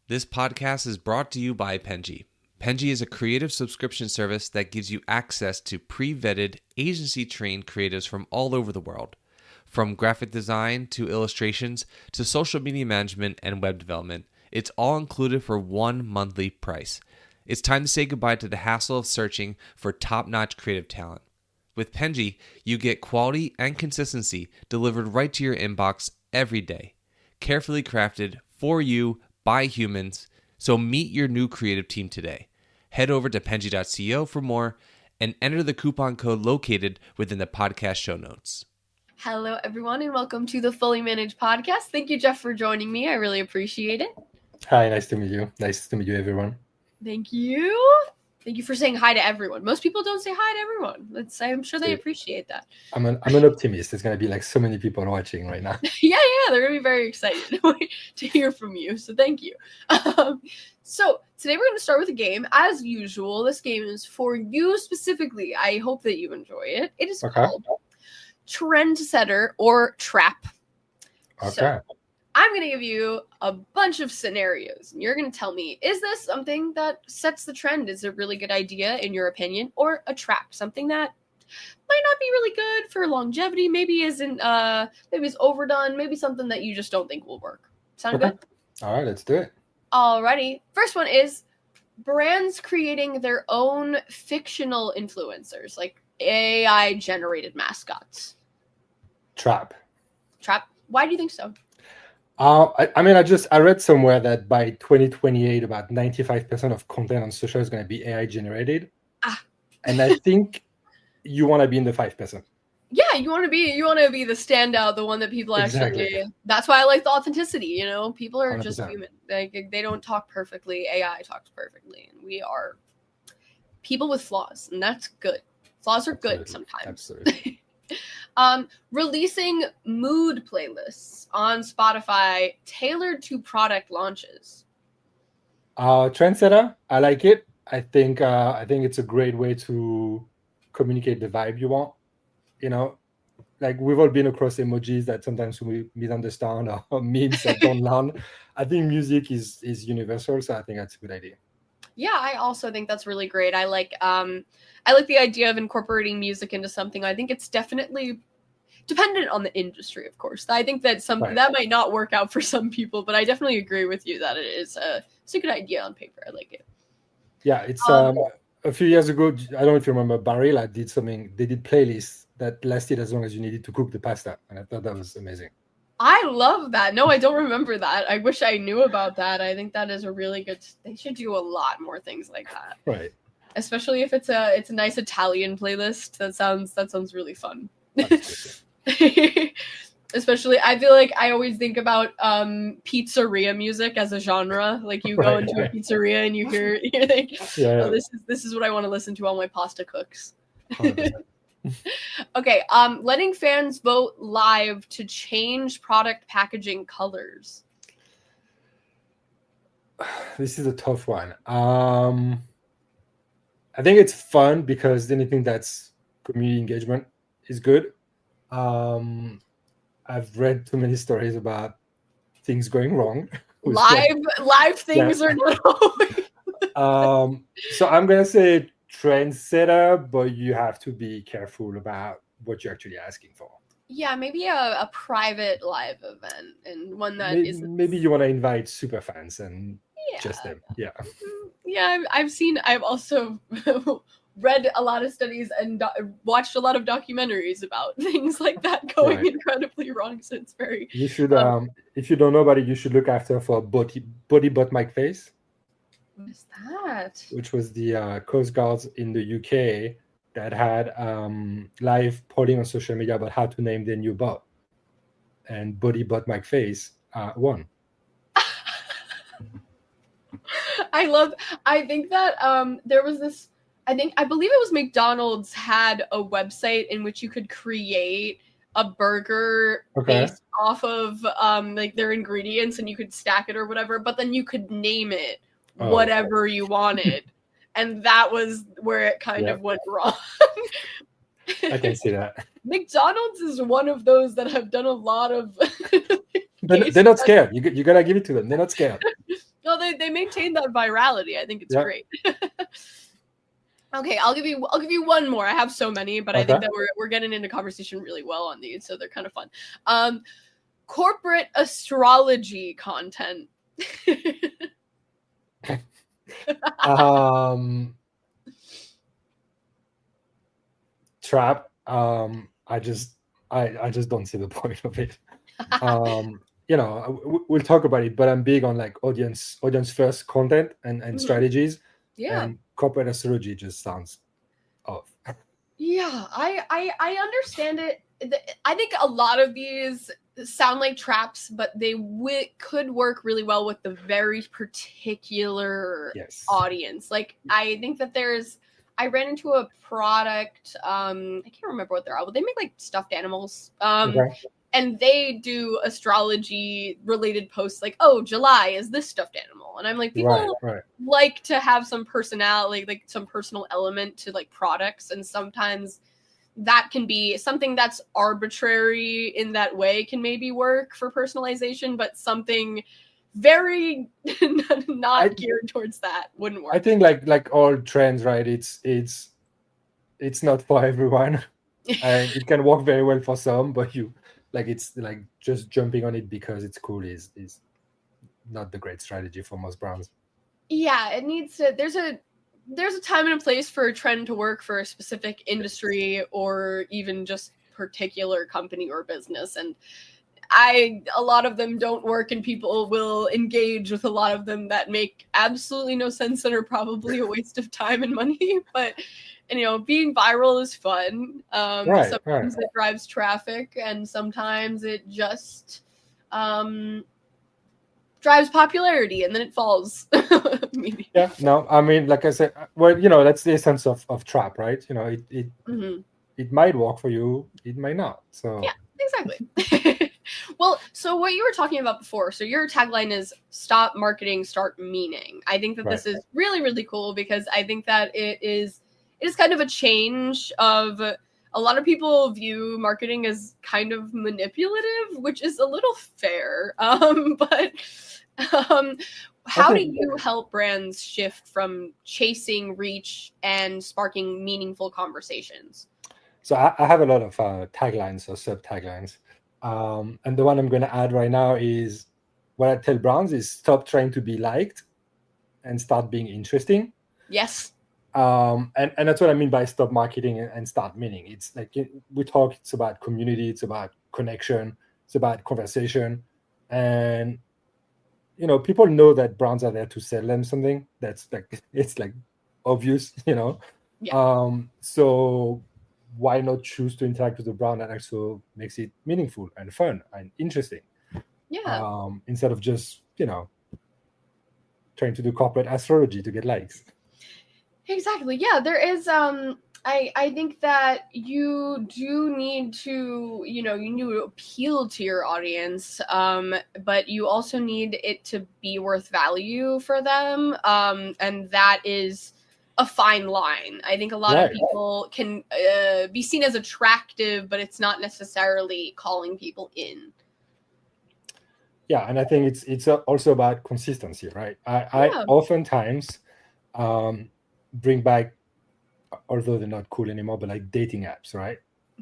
This podcast is brought to you by Penji. Penji is a creative subscription service that gives you access to pre-vetted, agency-trained creatives from all over the world. From graphic design to illustrations to social media management and web development, it's all included for one monthly price. It's time to say goodbye to the hassle of searching for top-notch creative talent. With Penji, you get quality and consistency delivered right to your inbox every day. Carefully crafted for you by humans, so meet your new creative team today. Head over to penji.co for more and enter the coupon code located within the podcast show notes. Hello, everyone, and welcome to the Fully Managed Podcast. Thank you, Geoff, for joining me. I really appreciate it. Hi, nice to meet you. Nice to meet you, everyone. Thank you. Thank you for saying hi to everyone. Most people don't say hi to everyone. I'm sure they appreciate that. I'm an optimist. There's going to be like so many people watching right now. Yeah, they're going to be very excited to hear from you. So thank you. So today we're going to start with a game. As usual, this game is for you specifically. I hope that you enjoy it. It is called Trendsetter or Trap. Okay. So, I'm going to give you a bunch of scenarios, and you're going to tell me, is this something that sets the trend, is a really good idea in your opinion, or a trap, something that might not be really good for longevity, maybe isn't, maybe it's overdone, maybe something that you just don't think will work. Sound good? All right, let's do it. Alrighty. First one is brands creating their own fictional influencers, like AI-generated mascots. Trap. Why do you think so? I read somewhere that by 2028, about 95% of content on social is going to be AI generated. And I think you want to be in the 5%. Yeah, you want to be the standout, the one that people actually. That's why I like the authenticity. People are 100%. Just human. Like, they don't talk perfectly. AI talks perfectly, and we are people with flaws, and that's good. Flaws are good sometimes. Absolutely. Releasing mood playlists on Spotify tailored to product launches. Trendsetter, I like it. I think it's a great way to communicate the vibe you want. Like we've all been across emojis that sometimes we misunderstand or memes that don't land. I think music is universal, so I think that's a good idea. Yeah, I also think that's really great. I like the idea of incorporating music into something. I think it's definitely dependent on the industry, of course. I think that that might not work out for some people, but I definitely agree with you that it's a good idea on paper. I like it. Yeah, it's a few years ago, I don't know if you remember, Barilla did something. They did playlists that lasted as long as you needed to cook the pasta, and I thought that was amazing. I love that. No, I don't remember that. I wish I knew about that. I think that is a really good. They should do a lot more things like that. Right. Especially if it's a nice Italian playlist. That sounds really fun. Especially, I feel like I always think about pizzeria music as a genre. Like you go into a pizzeria and you think, this is what I want to listen to while my pasta cooks. Okay, letting fans vote live to change product packaging colors. This is a tough one. I think it's fun because anything that's community engagement is good. I've read too many stories about things going wrong. Live things are not always. So I'm gonna say trendsetter, but you have to be careful about what you're actually asking for. Yeah, maybe a private live event and one that isn't. Maybe you want to invite super fans and just them. Yeah. Yeah, I've also read a lot of studies and watched a lot of documentaries about things like that going incredibly wrong. So it's very. You should, if you don't know about it, you should look after for body butt mic face. What is that? Which was the Coast Guards in the UK that had live polling on social media about how to name their new bot, and body butt mic face won. I think that there was this. I believe it was McDonald's had a website in which you could create a burger based off of like their ingredients, and you could stack it or whatever, but then you could name it whatever you wanted. And that was where it kind of went wrong. I can see that. McDonald's is one of those that have done a lot of They're not scared. You gotta give it to them. They're not scared. No, no, they maintain that virality. I think it's great. Okay, I'll give you one more. I have so many, but I think that we're getting into conversation really well on these, so they're kind of fun. Corporate astrology content. Trap. I just don't see the point of it. We'll talk about it, but I'm big on like audience first content and strategies. Yeah. And corporate astrology just sounds off. Yeah, I understand it. I think a lot of these sound like traps, but they could work really well with the very particular audience. Like, I think that I ran into a product, I can't remember what they're about, but they make like stuffed animals. And they do astrology related posts like, oh, July is this stuffed animal. And I'm like, people like to have some personality, like some personal element to like products. And sometimes that can be something that's arbitrary in that way can maybe work for personalization, but something very not geared towards that wouldn't work. I think like all trends, right? It's not for everyone. And it can work very well for some, but it's like just jumping on it because it's cool is not the great strategy for most brands. Yeah, it needs to. There's a time and a place for a trend to work for a specific industry or even just particular company or business, and a lot of them don't work, and people will engage with a lot of them that make absolutely no sense and are probably a waste of time and money. But being viral is fun. Sometimes it drives traffic, and sometimes it just drives popularity, and then it falls. Yeah, no, I mean, like I said, well, that's the essence of trap, right? It might work for you, it might not. So yeah, exactly. Well, so what you were talking about before, so your tagline is stop marketing, start meaning. I think that this is really, really cool because I think that it is kind of a change of a lot of people view marketing as kind of manipulative, which is a little fair. But how do you help brands shift from chasing reach and sparking meaningful conversations? So I have a lot of taglines or sub-taglines. And the one I'm going to add right now is what I tell brands is stop trying to be liked and start being interesting. Yes. And that's what I mean by stop marketing and start meaning. It's like it's about community, it's about connection, it's about conversation. And, people know that brands are there to sell them something. That's like, it's like obvious, Yeah. So why not choose to interact with the brand that also makes it meaningful and fun and interesting? Yeah. Instead of just, trying to do corporate astrology to get likes. Exactly. Yeah, there is I think that you do need to, you need to appeal to your audience, but you also need it to be worth value for them. And that is a fine line. I think a lot of people can be seen as attractive, but it's not necessarily calling people in. Yeah, and I think it's also about consistency, right? I oftentimes bring back, although they're not cool anymore, but like dating apps, right?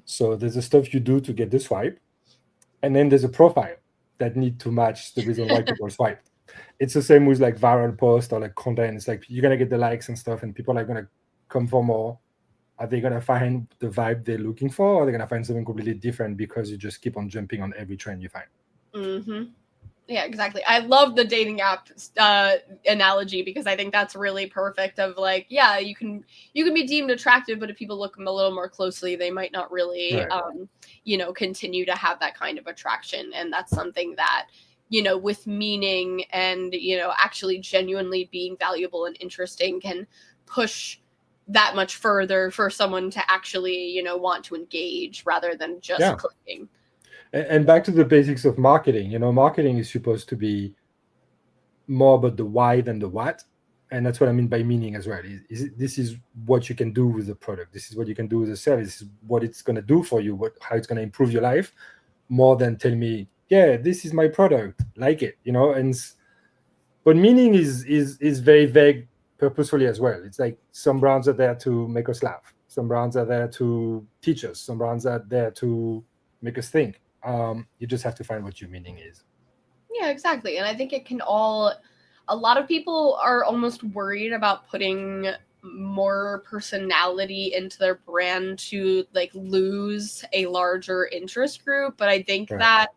So there's the stuff you do to get the swipe, and then there's a profile that need to match the reason why people swipe. It's the same with like viral posts or like content. It's like you're gonna get the likes and stuff, and people are gonna come for more. Are they gonna find the vibe they're looking for, or are they gonna find something completely different because you just keep on jumping on every trend you find? Mm-hmm. Yeah, exactly. I love the dating app analogy because I think that's really perfect. Of like, yeah, you can be deemed attractive, but if people look a little more closely, they might not really, continue to have that kind of attraction. And that's something that, with meaning and actually genuinely being valuable and interesting can push that much further for someone to actually, want to engage rather than just clicking. And back to the basics of marketing, marketing is supposed to be more about the why than the what. And that's what I mean by meaning as well. This is what you can do with the product. This is what you can do with the service. This is what it's going to do for you, how it's going to improve your life, more than tell me, yeah, this is my product, like it, And But meaning is very vague purposefully as well. It's like some brands are there to make us laugh. Some brands are there to teach us. Some brands are there to make us think. You just have to find what your meaning is. Yeah, exactly. And I think it can all, a lot of people are almost worried about putting more personality into their brand to like lose a larger interest group. But I think that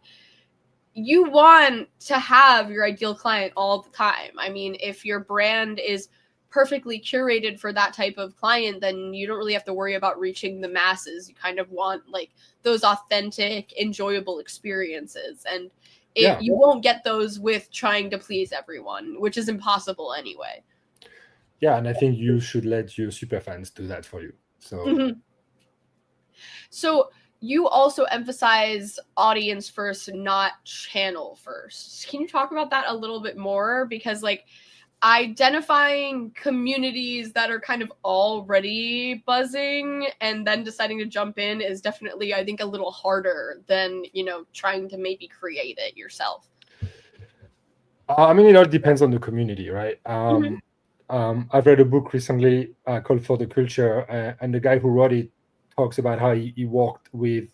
you want to have your ideal client all the time. I mean, if your brand is perfectly curated for that type of client, then you don't really have to worry about reaching the masses. You kind of want like those authentic, enjoyable experiences. And you won't get those with trying to please everyone, which is impossible anyway. Yeah, and I think you should let your super fans do that for you. So, So you also emphasize audience first, not channel first. Can you talk about that a little bit more? Because like identifying communities that are kind of already buzzing and then deciding to jump in is definitely, I think, a little harder than, trying to maybe create it yourself. I mean, it all depends on the community, right? I've read a book recently called For the Culture, and the guy who wrote it talks about how he worked with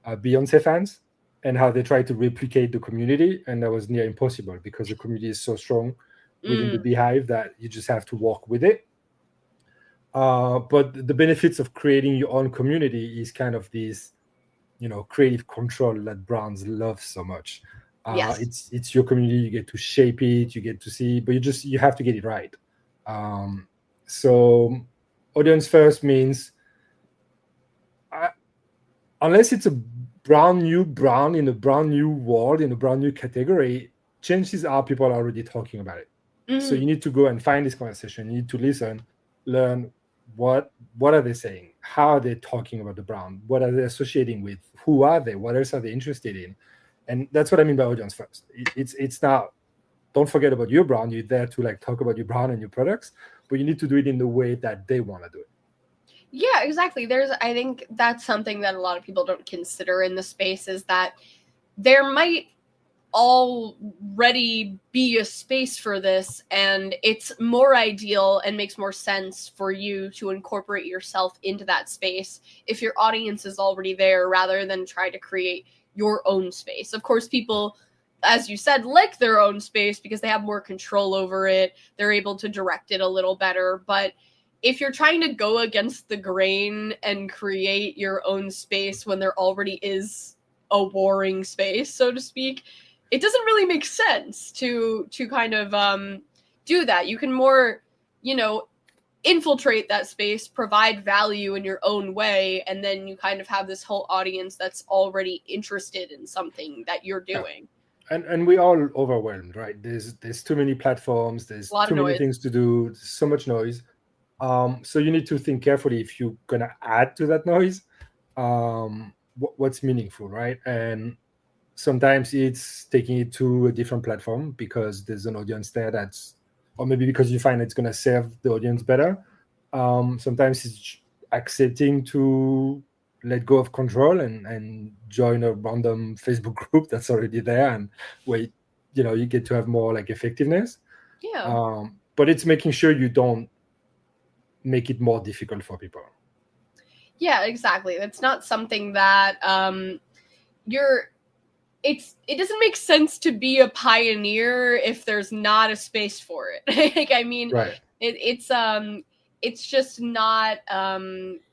Beyonce fans and how they tried to replicate the community, and that was near impossible because the community is so strong within the beehive that you just have to walk with it. But the benefits of creating your own community is kind of this, creative control that brands love so much. Yes. It's your community. You get to shape it. You get to see, but you have to get it right. So audience first means unless it's a brand new brand in a brand new world, in a brand new category, chances are people are already talking about it. So you need to go and find this conversation. You need to listen, learn what are they saying? How are they talking about the brand? What are they associating with? Who are they? What else are they interested in? And that's what I mean by audience first. It's not, don't forget about your brand. You're there to like talk about your brand and your products, but you need to do it in the way that they want to do it. Yeah, exactly. I think that's something that a lot of people don't consider in the space is that there might already be a space for this, and it's more ideal and makes more sense for you to incorporate yourself into that space if your audience is already there rather than try to create your own space. Of course, people, as you said, like their own space because they have more control over it. They're able to direct it a little better. But if you're trying to go against the grain and create your own space when there already is a warring space, so to speak, it doesn't really make sense to kind of do that. You can more, infiltrate that space, provide value in your own way, and then you kind of have this whole audience that's already interested in something that you're doing. And we're all overwhelmed, right? There's too many platforms, there's too many things to do, there's so much noise. So you need to think carefully if you're gonna add to that noise, what's meaningful, right? And sometimes it's taking it to a different platform because there's an audience there or maybe because you find it's gonna serve the audience better. Sometimes it's accepting to let go of control and join a random Facebook group that's already there and where you get to have more like effectiveness. Yeah. But it's making sure you don't make it more difficult for people. Yeah, exactly. It's not something that it doesn't make sense to be a pioneer if there's not a space for it. Like, I mean, right. It's just not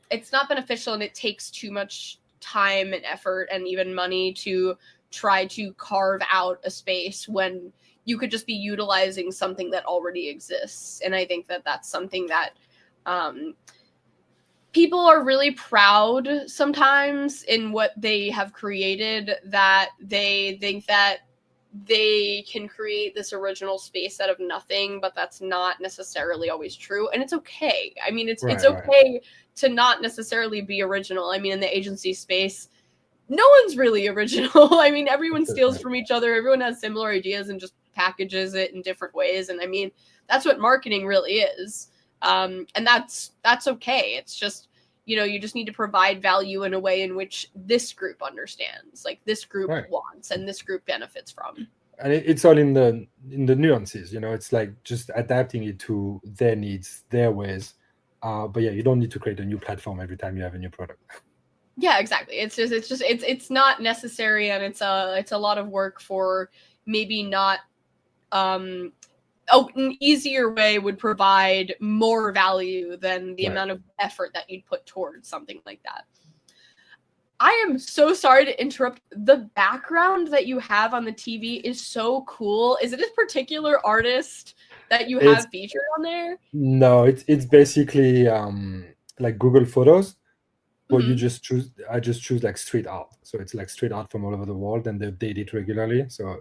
it's not beneficial, and it takes too much time and effort and even money to try to carve out a space when you could just be utilizing something that already exists. And I think that that's something that people are really proud sometimes in what they have created, that they think that they can create this original space out of nothing, but that's not necessarily always true. And it's okay. I mean, it's okay to not necessarily be original. I mean, in the agency space, no one's really original. I mean, everyone steals from each other. Everyone has similar ideas and just packages it in different ways. And I mean, that's what marketing really is. And that's okay. It's just, you just need to provide value in a way in which this group understands, like this group wants and this group benefits from. and it's all in the nuances, you know. It's like just adapting it to their needs, their ways. But yeah, you don't need to create a new platform every time you have a new product. Yeah, exactly. It's not necessary, and it's a lot of work for maybe not an easier way would provide more value than the amount of effort that you'd put towards something like that. I am so sorry to interrupt. The background that you have on the TV is so cool. Is it a particular artist that you have featured on there? No, it's basically like Google Photos, but Mm-hmm. I just choose like street art. So it's like street art from all over the world, and they update it regularly. So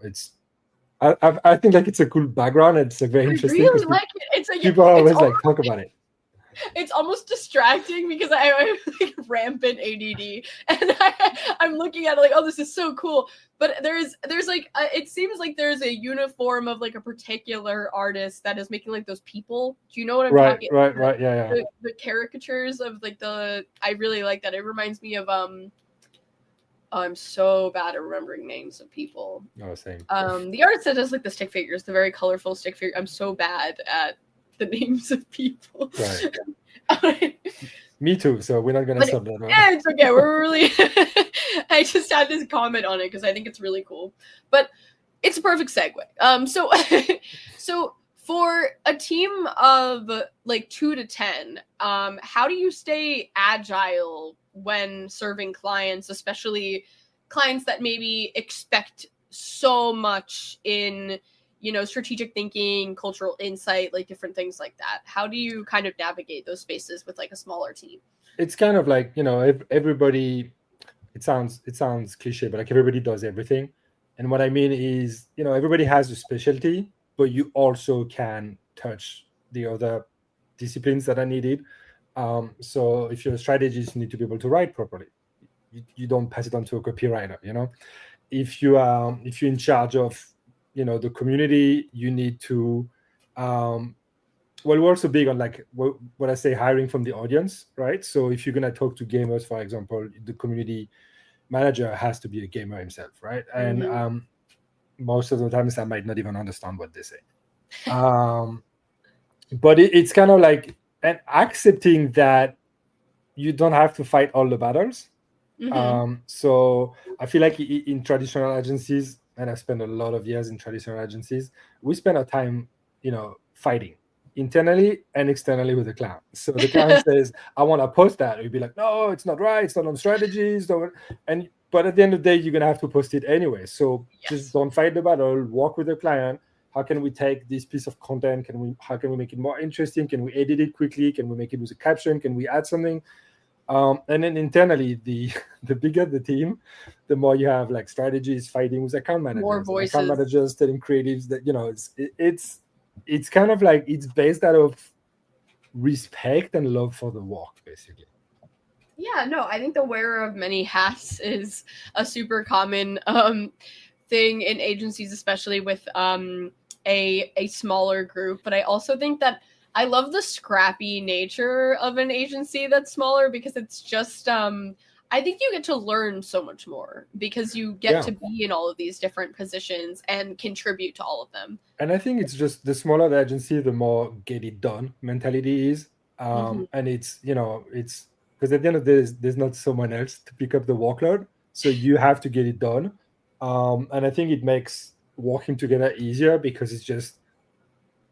I think like it's a cool background. It's a very interesting. I really like it. It's like people always like talk about it. It's almost distracting because I'm like rampant ADD, and I'm looking at it like, oh, this is so cool. But there's like it seems like there's a uniform of like a particular artist that is making like those people. Do you know what I'm talking? Right. Yeah. The caricatures of like I really like that. It reminds me of I'm so bad at remembering names of people. Oh, same. The artist that does like the stick figures, the very colorful stick figure. I'm so bad at the names of people. Right. Me too. So we're not gonna stop that. Right? Yeah, it's okay. We're really. I just had this comment on it because I think it's really cool, but it's a perfect segue. So for a team of like 2 to 10, how do you stay agile when serving clients, especially clients that maybe expect so much in, you know, strategic thinking, cultural insight, like different things like that? How do you kind of navigate those spaces with like a smaller team? It's kind of like, you know, everybody, it sounds cliche, but like everybody does everything. And what I mean is, you know, everybody has a specialty, but you also can touch the other disciplines that are needed. So if you're a strategist, you need to be able to write properly. You don't pass it on to a copywriter, you know. If you're in charge of, you know, the community, you need to well, we're also big on like what I say, hiring from the audience, right? So if you're going to talk to gamers, for example, the community manager has to be a gamer himself, right? Mm-hmm. And most of the times I might not even understand what they say. But it's kind of like, and accepting that you don't have to fight all the battles. Mm-hmm. So I feel like in traditional agencies, and I've spent a lot of years in traditional agencies, we spend our time, you know, fighting internally and externally with the client. So the client says, I want to post that. We'd be like, no, it's not right. It's not on strategies. But at the end of the day, you're going to have to post it anyway. So just don't fight the battle, work with the client. How can we take this piece of content? How can we make it more interesting? Can we edit it quickly? Can we make it with a caption? Can we add something? And then internally, the bigger the team, the more you have like strategies fighting with account managers, more voices, account managers telling creatives that, you know, it's kind of like it's based out of respect and love for the work, basically. Yeah, no, I think the wearer of many hats is a super common thing in agencies, especially with a smaller group. But I also think that I love the scrappy nature of an agency that's smaller, because it's just I think you get to learn so much more because you get to be in all of these different positions and contribute to all of them. And I think it's just the smaller the agency, the more get it done mentality is. And it's, you know, it's because at the end of the day, there's not someone else to pick up the workload. So you have to get it done. And I think it makes working together easier because it's just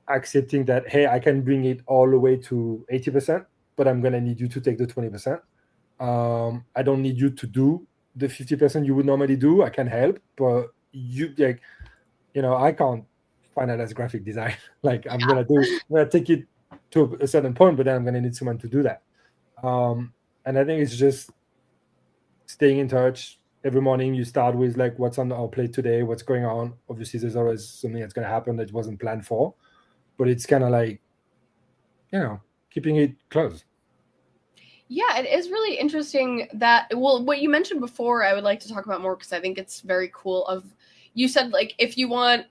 accepting that, hey, I can bring it all the way to 80%, but I'm going to need you to take the 20%. I don't need you to do the 50% you would normally do. I can help, but you, like, you know, I can't finalize graphic design. Like I'm going to take it to a certain point, but then I'm going to need someone to do that. And I think it's just staying in touch. Every morning you start with like, what's on our plate today? What's going on? Obviously there's always something that's going to happen that wasn't planned for, but it's kind of like, you know, keeping it close. Yeah, it is really interesting that, well, what you mentioned before, I would like to talk about more because I think it's very cool. You said like if you want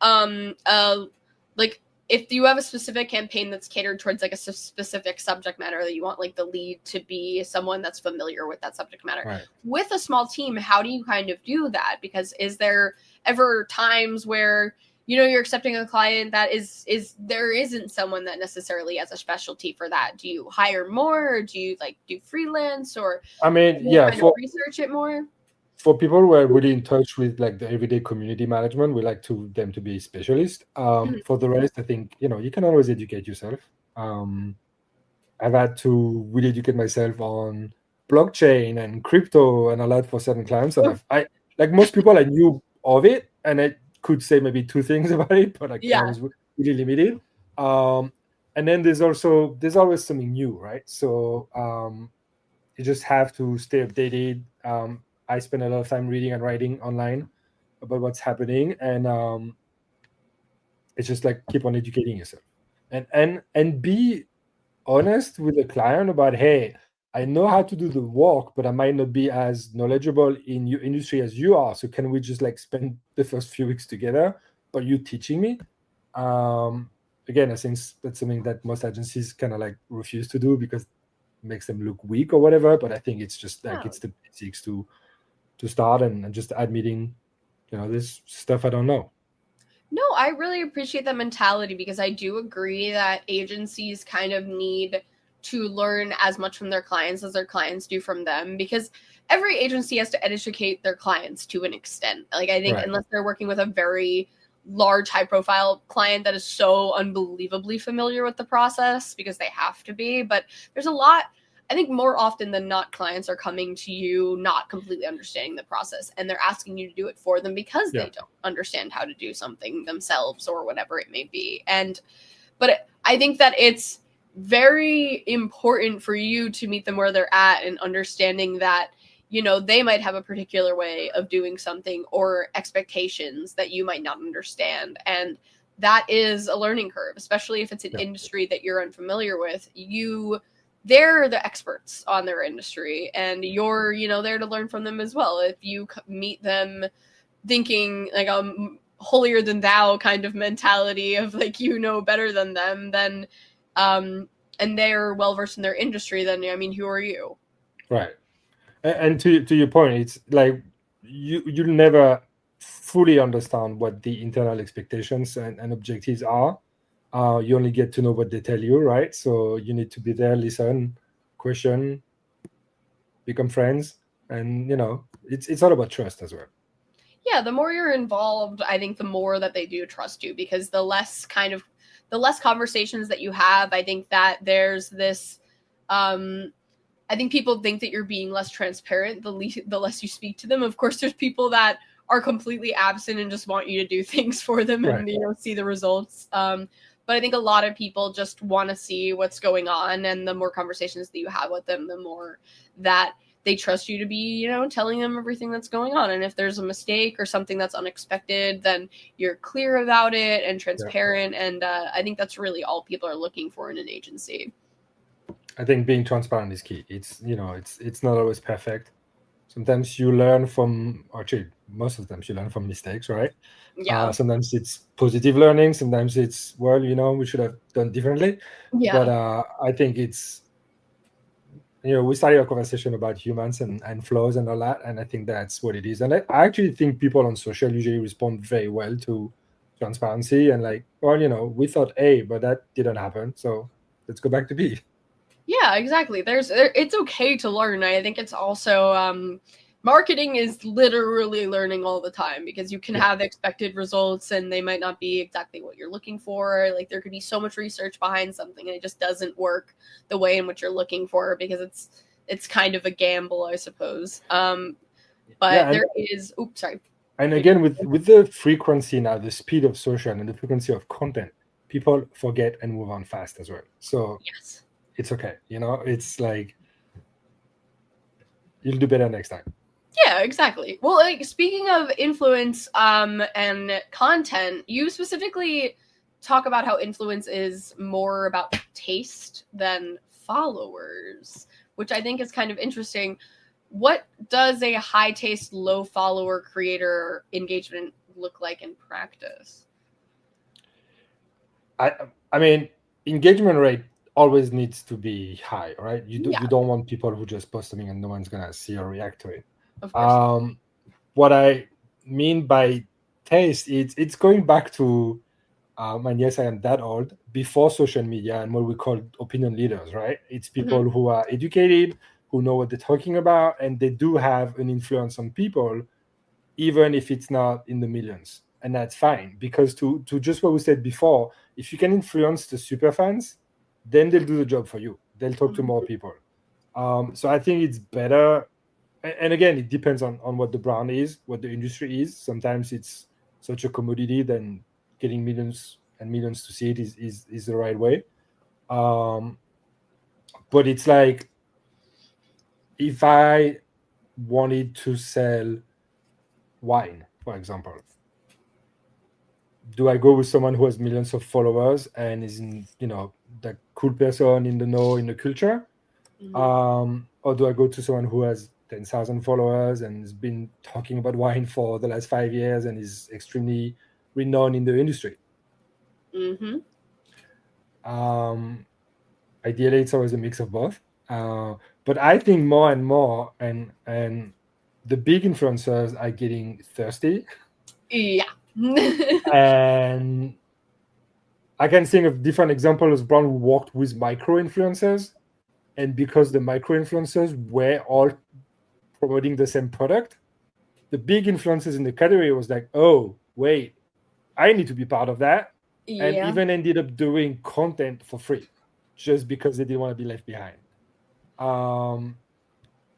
like if you have a specific campaign that's catered towards like a specific subject matter, that you want like the lead to be someone that's familiar with that subject matter. Right. With a small team, how do you kind of do that? Because is there ever times where, you know, you're accepting a client that is there isn't someone that necessarily has a specialty for that? Do you hire more, or do you like do freelance, or I mean, yeah, kind of research it more? For people who are really in touch with like the everyday community management, we like them to be specialists. For the rest, I think, you know, you can always educate yourself. I've had to really educate myself on blockchain and crypto and a lot for certain clients. And I like most people, I knew of it and I could say maybe 2 things about it, but like, I was really limited. And then there's always something new, right? So you just have to stay updated. I spend a lot of time reading and writing online about what's happening, and it's just like keep on educating yourself, and be honest with the client about, hey, I know how to do the work, but I might not be as knowledgeable in your industry as you are. So can we just like spend the first few weeks together, but you teaching me? Again, I think that's something that most agencies kind of like refuse to do because it makes them look weak or whatever. But I think it's just like it's the basics to start and just admitting, you know, this stuff I don't know. No, I really appreciate that mentality, because I do agree that agencies kind of need to learn as much from their clients as their clients do from them, because every agency has to educate their clients to an extent. Like, I think unless they're working with a very large, high profile client that is so unbelievably familiar with the process, because they have to be. But there's a lot, I think more often than not, clients are coming to you not completely understanding the process, and they're asking you to do it for them because they don't understand how to do something themselves or whatever it may be. But I think that it's very important for you to meet them where they're at, and understanding that, you know, they might have a particular way of doing something or expectations that you might not understand. And that is a learning curve, especially if it's an industry that you're unfamiliar with. They're the experts on their industry, and you're, you know, there to learn from them as well. If you meet them thinking like a holier than thou kind of mentality of like, you know, better than them, then and they're well versed in their industry, then I mean, who are you? Right. And to your point, it's like you'll never fully understand what the internal expectations and objectives are. You only get to know what they tell you, right? So you need to be there, listen, question, become friends, and, you know, it's all about trust as well. Yeah, the more you're involved, I think the more that they do trust you, because the less conversations that you have, I think that there's this I think people think that you're being less transparent the less you speak to them. Of course, there's people that are completely absent and just want you to do things for them and, you know, see the results. But I think a lot of people just want to see what's going on, and the more conversations that you have with them, the more that they trust you to be, you know, telling them everything that's going on. And if there's a mistake or something that's unexpected, then you're clear about it and transparent. And I think that's really all people are looking for in an agency. I think being transparent is key. It's, you know, it's not always perfect. Sometimes you learn from, actually, most of the times you learn from mistakes, right? Yeah. Sometimes it's positive learning. Sometimes it's, well, you know, we should have done differently. Yeah. But I think it's, you know, we started a conversation about humans and flaws and all that, and I think that's what it is. And I actually think people on social usually respond very well to transparency and like, well, you know, we thought A, but that didn't happen, so let's go back to B. Yeah, exactly. It's okay to learn. I think it's also marketing is literally learning all the time, because you can have expected results and they might not be exactly what you're looking for. Like, there could be so much research behind something and it just doesn't work the way in which you're looking for, because it's kind of a gamble, I suppose. But there is, oops, sorry. And again, with the frequency now, the speed of social and the frequency of content, people forget and move on fast as well. So yes, it's okay. You know, it's like, you'll do better next time. Yeah, exactly. Well, like, speaking of influence and content, you specifically talk about how influence is more about taste than followers, which I think is kind of interesting. What does a high taste, low follower creator engagement look like in practice? I mean, engagement rate always needs to be high, right? You don't want people who just post something and no one's gonna see or react to it. Of course. What I mean by taste, it's going back to, and yes, I am that old, before social media and what we call opinion leaders, right? It's people who are educated, who know what they're talking about, and they do have an influence on people, even if it's not in the millions. And that's fine, because to just what we said before, if you can influence the super fans, then they'll do the job for you. They'll talk to more people. So I think it's better. And again, it depends on what the brand is, what the industry is. Sometimes it's such a commodity, then getting millions and millions to see it is the right way. But it's like, if I wanted to sell wine, for example, do I go with someone who has millions of followers and is in, the cool person in the know, in the culture? Or do I go to someone who has 10,000 followers and has been talking about wine for the last 5 years and is extremely renowned in the industry? Ideally, it's always a mix of both. But I think more and more, and the big influencers are getting thirsty. Yeah. And I can think of different examples of brands who worked with micro influencers, and because the micro influencers were all promoting the same product, the big influencers in the category was like, oh, wait, I need to be part of that. Yeah. And even ended up doing content for free just because they didn't want to be left behind.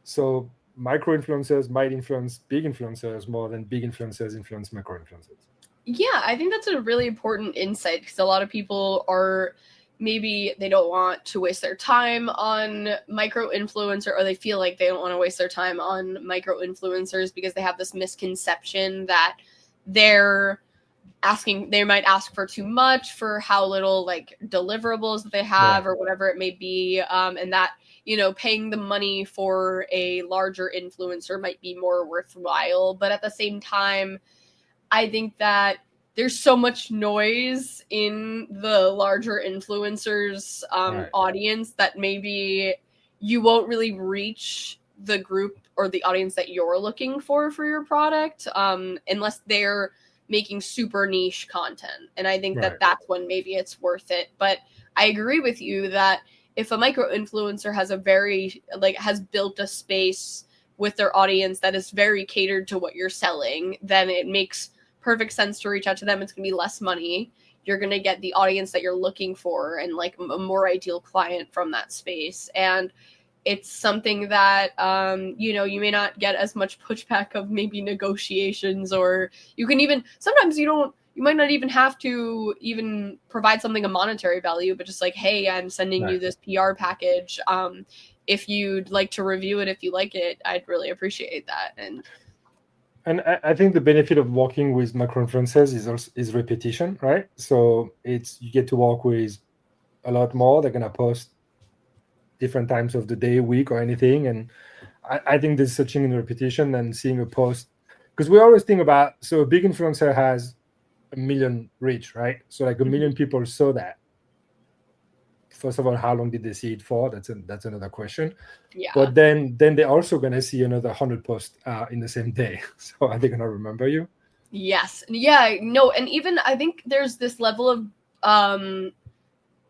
So micro influencers might influence big influencers more than big influencers influence micro influencers. Yeah, I think that's a really important insight, because a lot of people are, maybe they don't want to waste their time on micro influencer, or they feel like they don't want to waste their time on micro influencers because they have this misconception that they might ask for too much for how little like deliverables that they have, or whatever it may be, and that paying the money for a larger influencer might be more worthwhile. But at the same time, I think that there's so much noise in the larger influencers audience that maybe you won't really reach the group or the audience that you're looking for your product, unless they're making super niche content. And I think that that's when maybe it's worth it. But I agree with you that if a micro influencer has has built a space with their audience that is very catered to what you're selling, then it makes perfect sense to reach out to them. It's going to be less money. You're going to get the audience that you're looking for and like a more ideal client from that space. And it's something that, you may not get as much pushback of maybe negotiations, or you can even, sometimes you might not even have to even provide something of monetary value, but just like, hey, I'm sending you this PR package. If you'd like to review it, if you like it, I'd really appreciate that. And I think the benefit of working with macro influencers is repetition, right? So you get to work with a lot more. They're gonna post different times of the day, week, or anything. And I think there's such thing in repetition than seeing a post, because we always think about, so a big influencer has 1 million reach, right? So like 1 million people saw that. First of all, how long did they see it for? That's another question. Yeah. But then they're also gonna see another 100 posts in the same day. So are they gonna remember you? Yes. Yeah. No. And even I think there's this level of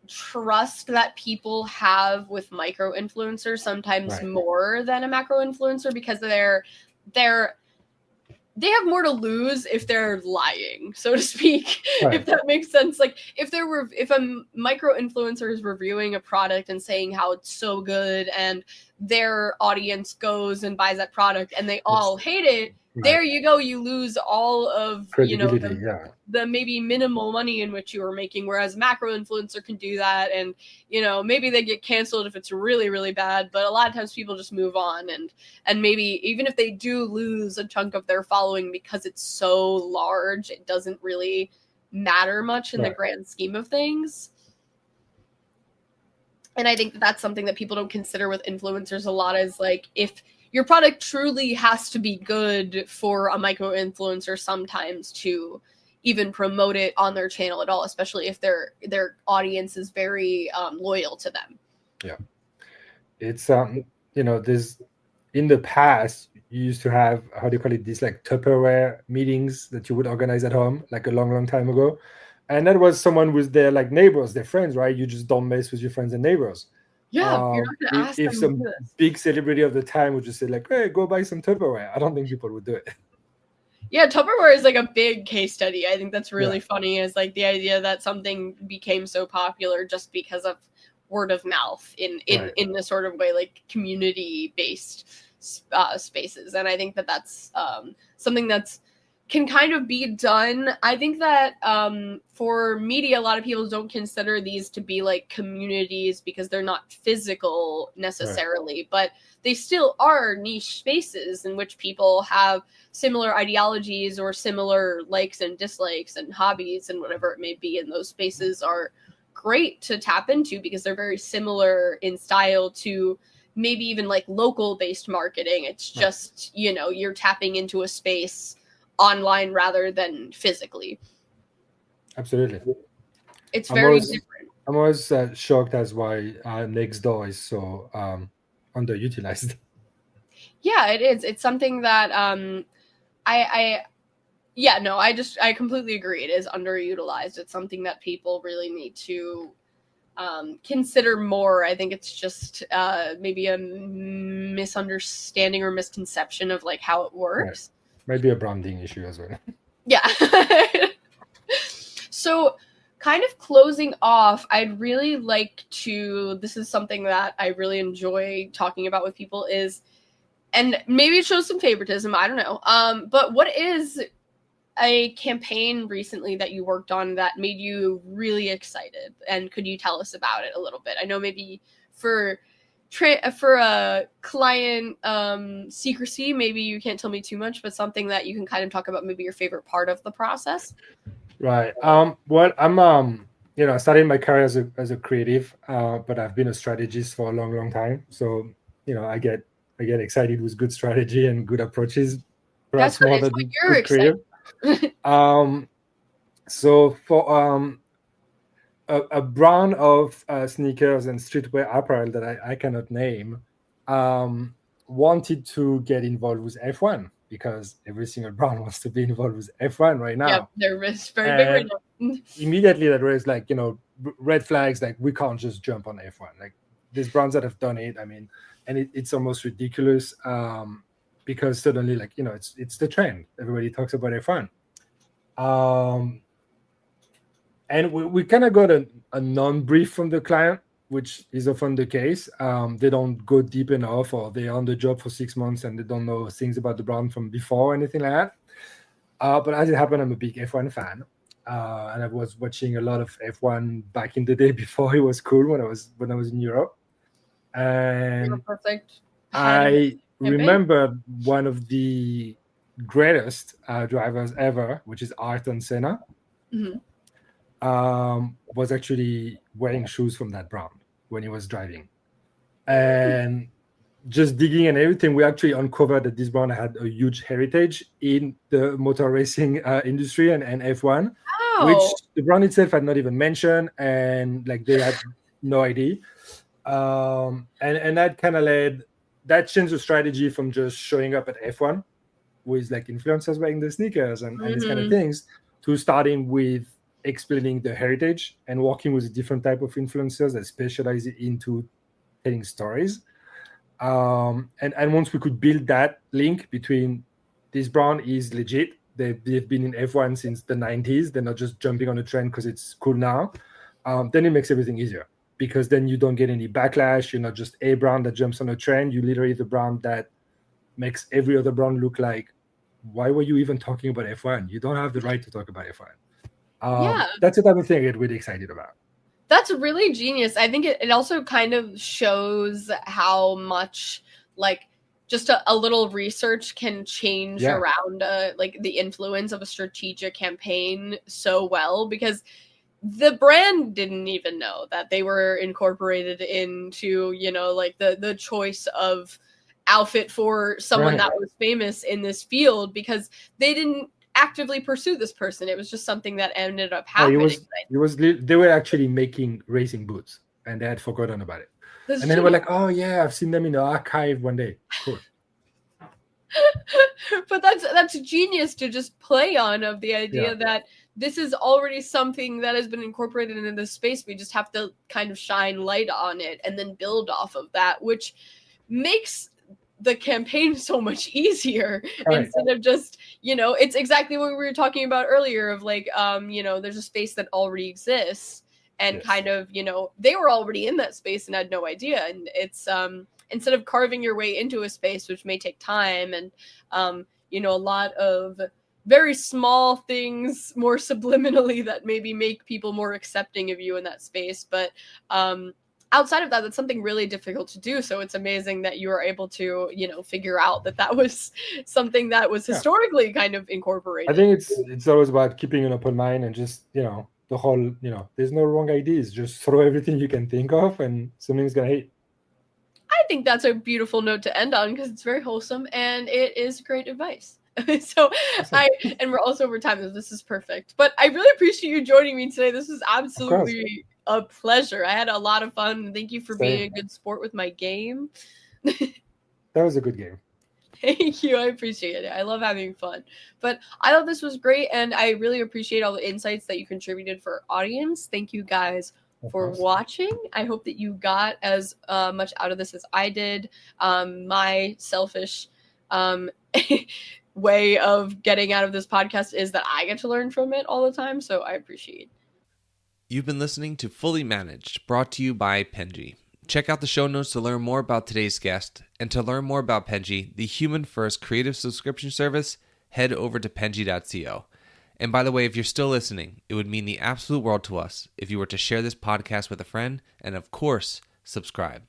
trust that people have with micro influencers, sometimes more than a macro influencer, because they have more to lose if they're lying, so to speak, if that makes sense. Like if a micro influencer is reviewing a product and saying how it's so good, and their audience goes and buys that product and they all hate it, there you go, you lose all of the maybe minimal money in which you were making. Whereas macro influencer can do that, and maybe they get canceled if it's really, really bad, but a lot of times people just move on, and maybe even if they do lose a chunk of their following because it's so large, it doesn't really matter much in the grand scheme of things. And I think that's something that people don't consider with influencers a lot, is like, if your product truly has to be good for a micro influencer sometimes to even promote it on their channel at all, especially if their audience is very loyal to them. Yeah. It's in the past, you used to have, how do you call it, these like Tupperware meetings that you would organize at home, like a long time ago. And that was someone with their like neighbors, their friends, right? You just don't mess with your friends and neighbors. Yeah, you're not gonna ask If them to some do this. big celebrity of the time would just say like, hey, go buy some Tupperware, I don't think people would do it. Yeah, Tupperware is like a big case study. I think that's really funny, is like the idea that something became so popular just because of word of mouth in this sort of way, like community based spaces. And I think that that's something that's can kind of be done. I think that for media, a lot of people don't consider these to be like communities because they're not physical necessarily, but they still are niche spaces in which people have similar ideologies or similar likes and dislikes and hobbies and whatever it may be. And those spaces are great to tap into because they're very similar in style to maybe even like local based marketing. It's just, you know, you're tapping into a space online rather than physically. Absolutely. It's very different. I'm always shocked as why Nextdoor is so underutilized. Yeah, it is. It's something that I completely agree. It is underutilized. It's something that people really need to consider more. I think it's just maybe a misunderstanding or misconception of like how it works. Maybe a branding issue as well. Yeah. So kind of closing off, I'd really like to, this is something that I really enjoy talking about with people is, and maybe it shows some favoritism, I don't know. But what is a campaign recently that you worked on that made you really excited? And could you tell us about it a little bit? I know maybe for a client secrecy, maybe you can't tell me too much, but something that you can kind of talk about, maybe your favorite part of the process. Right. Well, I'm I started my career as a creative, but I've been a strategist for a long time. So, I get excited with good strategy and good approaches, perhaps more than good creative. So for a brand of sneakers and streetwear apparel that I cannot name, wanted to get involved with F1 because every single brand wants to be involved with F1 right now. Yeah, they're very big right now. Immediately that raised like, red flags, like we can't just jump on F1. Like there's brands that have done it. I mean, and it's almost ridiculous because suddenly like, it's the trend. Everybody talks about F1. And we kind of got a non-brief from the client, which is often the case. They don't go deep enough, or they're on the job for 6 months and they don't know things about the brand from before or anything like that. But as it happened, I'm a big F1 fan. And I was watching a lot of F1 back in the day before it was cool when I was in Europe. And perfect. I remember one of the greatest drivers ever, which is Ayrton Senna. Mm-hmm. Was actually wearing shoes from that brand when he was driving. And just digging and everything, we actually uncovered that this brand had a huge heritage in the motor racing industry and F1, which the brand itself had not even mentioned, and like they had no idea. And that kind of that changed the strategy from just showing up at F1 with like influencers wearing the sneakers and these kind of things to starting with explaining the heritage and working with a different type of influencers that specialize into telling stories. And once we could build that link between this brand is legit, they've been in F1 since the 90s, they're not just jumping on a trend because it's cool now, then it makes everything easier, because then you don't get any backlash. You're not just a brand that jumps on a trend. You're literally the brand that makes every other brand look like, why were you even talking about F1? You don't have the right to talk about F1. That's the type of thing I get really excited about. That's really genius. I think it also kind of shows how much like just a little research can change around like the influence of a strategic campaign so well, because the brand didn't even know that they were incorporated into, like the choice of outfit for someone that was famous in this field, because they didn't actively pursue this person. It was just something that ended up happening. They were actually making racing boots and they had forgotten about it. And then they were like, oh yeah, I've seen them in the archive one day. Cool. But that's genius to just play on, of the idea that this is already something that has been incorporated into the space. We just have to kind of shine light on it and then build off of that, which makes the campaign so much easier, instead of just, it's exactly what we were talking about earlier of like, there's a space that already exists, and kind of, they were already in that space and had no idea. And it's, instead of carving your way into a space, which may take time, and, a lot of very small things more subliminally that maybe make people more accepting of you in that space. But, outside of that, that's something really difficult to do. So it's amazing that you were able to, figure out that was something that was historically kind of incorporated. I think it's always about keeping an open mind, and just, the whole, there's no wrong ideas. Just throw everything you can think of and something's going to hit. I think that's a beautiful note to end on, because it's very wholesome and it is great advice. So awesome. And we're also over time, so this is perfect. But I really appreciate you joining me today. This was absolutely a pleasure. I had a lot of fun. Thank you for being a good sport with my game. That was a good game. Thank you. I appreciate it. I love having fun. But I thought this was great, and I really appreciate all the insights that you contributed for our audience. Thank you guys for watching. I hope that you got as much out of this as I did. My selfish way of getting out of this podcast is that I get to learn from it all the time, so I appreciate it. You've been listening to Fully Managed, brought to you by Penji. Check out the show notes to learn more about today's guest, and to learn more about Penji, the human-first creative subscription service, head over to penji.co. And by the way, if you're still listening, it would mean the absolute world to us if you were to share this podcast with a friend, and of course, subscribe.